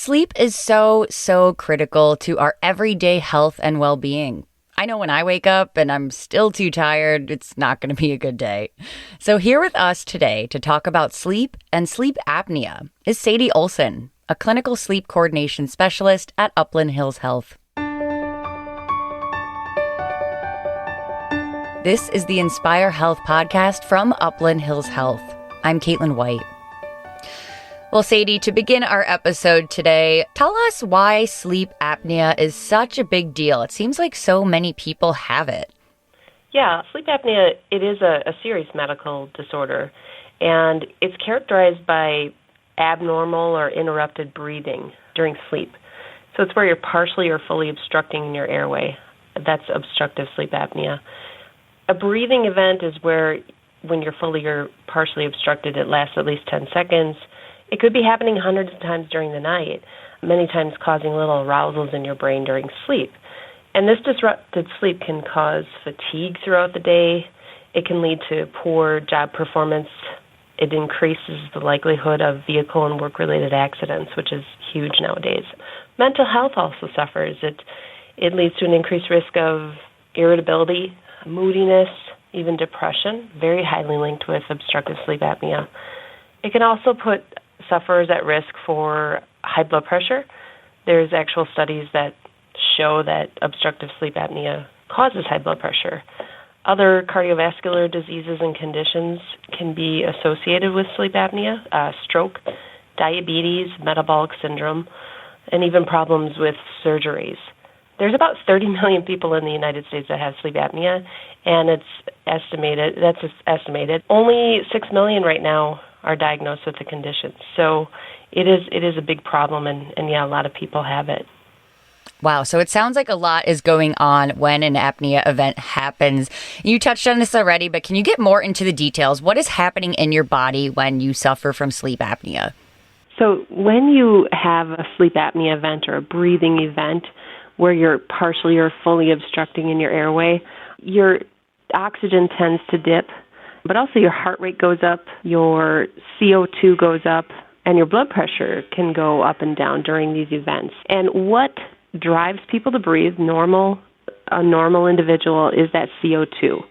Sleep is so critical to our everyday health and well-being. I know when I wake up and I'm still too tired, it's not going to be a good day. So here with us today to talk about sleep and sleep apnea is Sadie Olson, a clinical sleep coordination specialist at Upland Hills Health. This is the Inspire Health podcast from Upland Hills Health. I'm Caitlin White. Well, Sadie, to begin our episode today, tell us why sleep apnea is such a big deal. It seems like so many people have it. Yeah, sleep apnea, it is a serious medical disorder, and it's characterized by abnormal or interrupted breathing during sleep. So it's where you're partially or fully obstructing your airway. That's obstructive sleep apnea. A breathing event is where when you're fully or partially obstructed, it lasts at least 10 seconds. It could be happening hundreds of times during the night, many times causing little arousals in your brain during sleep. And this disrupted sleep can cause fatigue throughout the day. It can lead to poor job performance. It increases the likelihood of vehicle and work-related accidents, which is huge nowadays. Mental health also suffers. It leads to an increased risk of irritability, moodiness, even depression, very highly linked with obstructive sleep apnea. It can also put sufferers at risk for high blood pressure. There's actual studies that show that obstructive sleep apnea causes high blood pressure. Other cardiovascular diseases and conditions can be associated with sleep apnea, stroke, diabetes, metabolic syndrome, and even problems with surgeries. There's about 30 million people in the United States that have sleep apnea, and that's estimated. Only 6 million right now are diagnosed with the condition. So it is a big problem, and yeah, a lot of people have it. Wow. So it sounds like a lot is going on when an apnea event happens. You touched on this already, but can you get more into the details? What is happening in your body when you suffer from sleep apnea? So when you have a sleep apnea event or a breathing event where you're partially or fully obstructing in your airway, your oxygen tends to dip, but also your heart rate goes up, your CO2 goes up, and your blood pressure can go up and down during these events. And what drives people to breathe, a normal individual, is that CO2.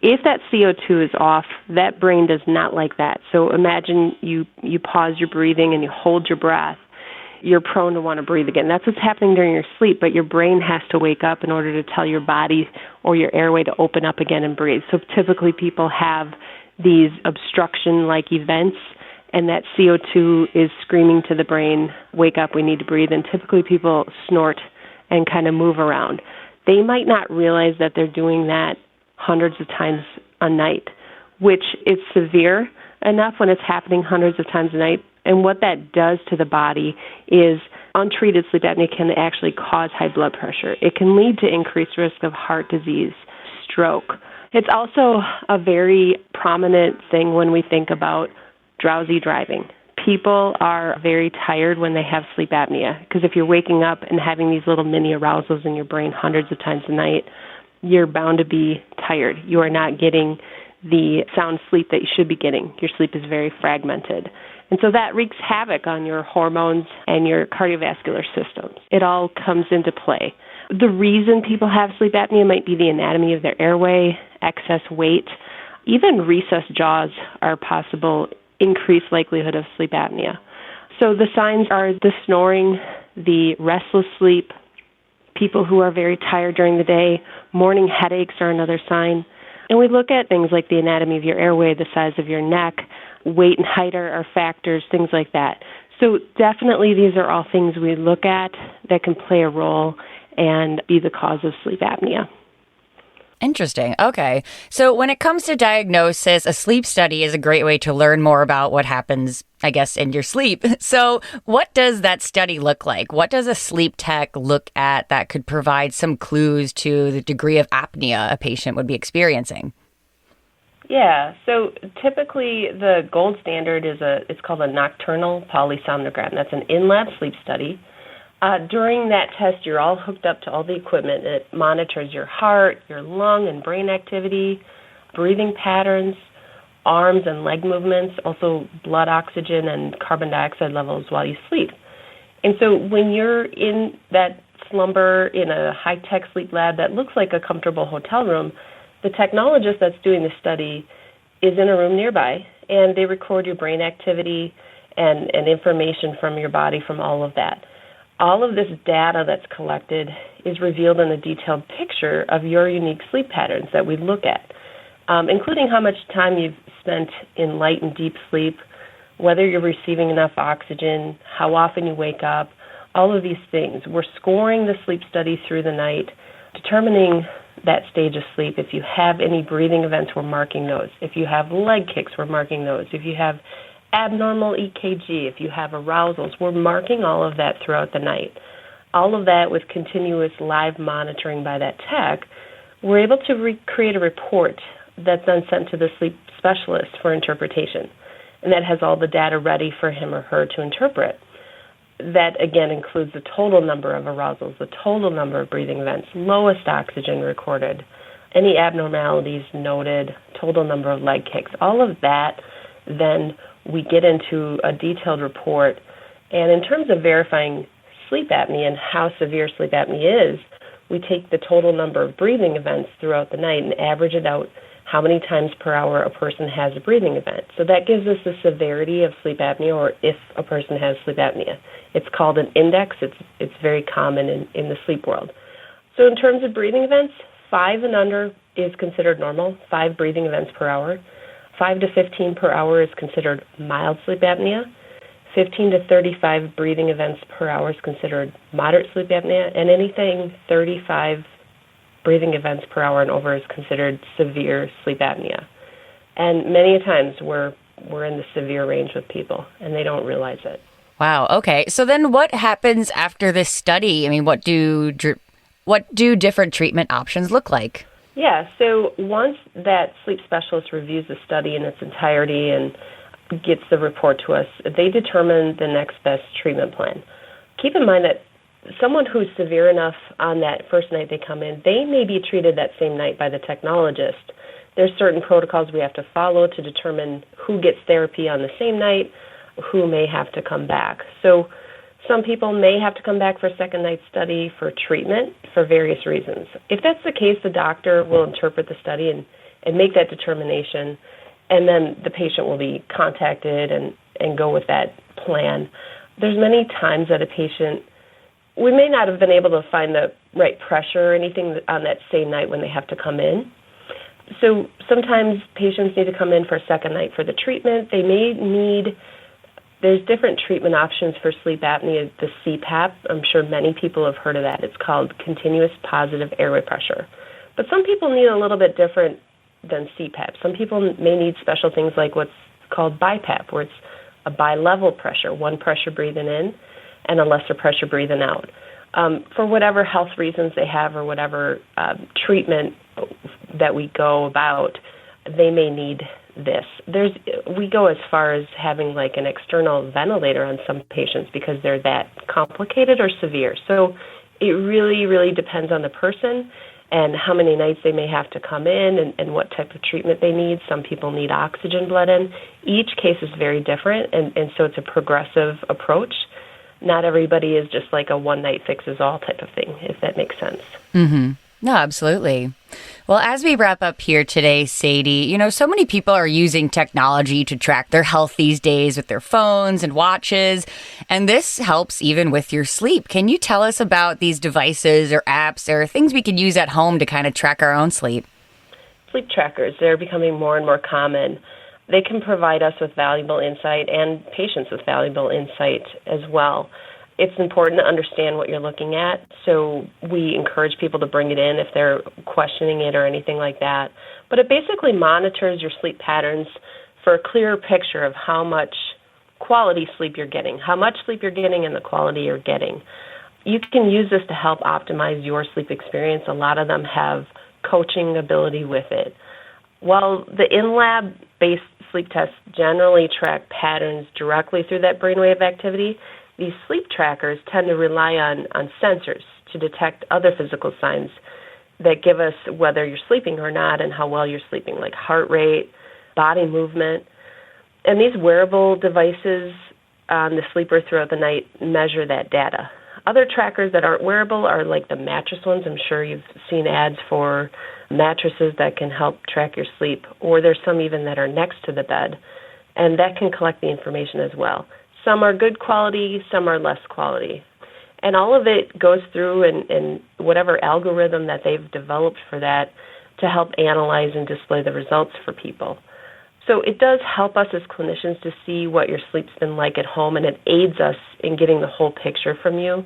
If that CO2 is off, that brain does not like that. So imagine you pause your breathing and you hold your breath. You're prone to want to breathe again. That's what's happening during your sleep, but your brain has to wake up in order to tell your body or your airway to open up again and breathe. So typically people have these obstruction-like events, and that CO2 is screaming to the brain, wake up, we need to breathe. And typically people snort and kind of move around. They might not realize that they're doing that hundreds of times a night, which is severe enough when it's happening hundreds of times a night. And what that does to the body is untreated sleep apnea can actually cause high blood pressure. It can lead to increased risk of heart disease, stroke. It's also a very prominent thing when we think about drowsy driving. People are very tired when they have sleep apnea because if you're waking up and having these little mini arousals in your brain hundreds of times a night, you're bound to be tired. You are not getting the sound sleep that you should be getting. Your sleep is very fragmented. And so that wreaks havoc on your hormones and your cardiovascular systems. It all comes into play. The reason people have sleep apnea might be the anatomy of their airway, excess weight, even recessed jaws are possible increased likelihood of sleep apnea. So the signs are the snoring, the restless sleep, people who are very tired during the day, morning headaches are another sign. And we look at things like the anatomy of your airway, the size of your neck, weight and height are factors, things like that. So definitely these are all things we look at that can play a role and be the cause of sleep apnea. Interesting. Okay. So when it comes to diagnosis, a sleep study is a great way to learn more about what happens, I guess, in your sleep. So what does that study look like? What does a sleep tech look at that could provide some clues to the degree of apnea a patient would be experiencing? Yeah, so typically the gold standard is it's called a nocturnal polysomnogram. That's an in-lab sleep study. During that test, you're all hooked up to all the equipment. It monitors your heart, your lung and brain activity, breathing patterns, arms and leg movements, also blood oxygen and carbon dioxide levels while you sleep. And so when you're in that slumber in a high-tech sleep lab that looks like a comfortable hotel room, the technologist that's doing the study is in a room nearby, and they record your brain activity and information from your body from all of that. All of this data that's collected is revealed in a detailed picture of your unique sleep patterns that we look at, including how much time you've spent in light and deep sleep, whether you're receiving enough oxygen, how often you wake up, all of these things. We're scoring the sleep study through the night, determining that stage of sleep. If you have any breathing events, we're marking those. If you have leg kicks, we're marking those. If you have abnormal EKG, if you have arousals, we're marking all of that throughout the night. All of that with continuous live monitoring by that tech, we're able to create a report that's then sent to the sleep specialist for interpretation. And that has all the data ready for him or her to interpret. That, again, includes the total number of arousals, the total number of breathing events, lowest oxygen recorded, any abnormalities noted, total number of leg kicks. All of that, then we get into a detailed report. And in terms of verifying sleep apnea and how severe sleep apnea is, we take the total number of breathing events throughout the night and average it out how many times per hour a person has a breathing event. So that gives us the severity of sleep apnea, or if a person has sleep apnea. It's called an index. It's very common in the sleep world. So in terms of breathing events, 5 and under is considered normal, 5 breathing events per hour. 5 to 15 per hour is considered mild sleep apnea. 15 to 35 breathing events per hour is considered moderate sleep apnea, and anything 35 breathing events per hour and over is considered severe sleep apnea. And many times we're in the severe range with people, and they don't realize it. Wow. Okay. So then what happens after this study? I mean, what do different treatment options look like? Yeah. So once that sleep specialist reviews the study in its entirety and gets the report to us, they determine the next best treatment plan. Keep in mind that someone who's severe enough on that first night they come in, they may be treated that same night by the technologist. There's certain protocols we have to follow to determine who gets therapy on the same night, who may have to come back. So some people may have to come back for a second night study for treatment for various reasons. If that's the case, the doctor will interpret the study and make that determination, and then the patient will be contacted and go with that plan. There's many times that a patient, we may not have been able to find the right pressure or anything on that same night when they have to come in. So sometimes patients need to come in for a second night for the treatment. They may need, there's different treatment options for sleep apnea, the CPAP. I'm sure many people have heard of that. It's called continuous positive airway pressure. But some people need a little bit different than CPAP. Some people may need special things like what's called BiPAP, where it's a bi-level pressure, one pressure breathing in and a lesser pressure breathing out. For whatever health reasons they have or whatever treatment that we go about, they may need this. We go as far as having like an external ventilator on some patients because they're that complicated or severe. So it really, really depends on the person and how many nights they may have to come in and what type of treatment they need. Some people need oxygen bled in. Each case is very different, and so it's a progressive approach. Not everybody is just like a one-night fixes-all type of thing, if that makes sense. Mm-hmm. No, absolutely. Well, as we wrap up here today, Sadie, so many people are using technology to track their health these days with their phones and watches, and this helps even with your sleep. Can you tell us about these devices or apps or things we can use at home to kind of track our own sleep? Sleep trackers, they're becoming more and more common. They can provide us with valuable insight and patients with valuable insight as well. It's important to understand what you're looking at, so we encourage people to bring it in if they're questioning it or anything like that. But it basically monitors your sleep patterns for a clearer picture of how much quality sleep you're getting, how much sleep you're getting and the quality you're getting. You can use this to help optimize your sleep experience. A lot of them have coaching ability with it. While the in-lab-based sleep tests generally track patterns directly through that brainwave activity, these sleep trackers tend to rely on sensors to detect other physical signs that give us whether you're sleeping or not and how well you're sleeping, like heart rate, body movement. And these wearable devices on the sleeper throughout the night measure that data. Other trackers that aren't wearable are like the mattress ones. I'm sure you've seen ads for mattresses that can help track your sleep, or there's some even that are next to the bed, and that can collect the information as well. Some are good quality, some are less quality. And all of it goes through in whatever algorithm that they've developed for that to help analyze and display the results for people. So it does help us as clinicians to see what your sleep's been like at home, and it aids us in getting the whole picture from you.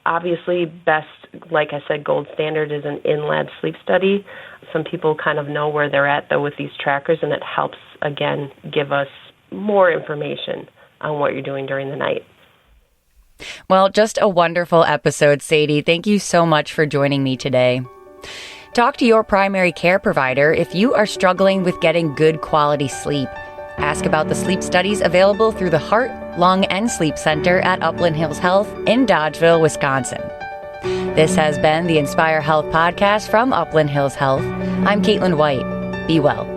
Obviously, best, like I said, gold standard is an in-lab sleep study. Some people kind of know where they're at, though, with these trackers, and it helps, again, give us more information on what you're doing during the night. Well, just a wonderful episode, Sadie. Thank you so much for joining me today. Talk to your primary care provider if you are struggling with getting good quality sleep. Ask about the sleep studies available through the Heart, Lung, and Sleep Center at Upland Hills Health in Dodgeville, Wisconsin. This has been the Inspire Health podcast from Upland Hills Health. I'm Caitlin White. Be well.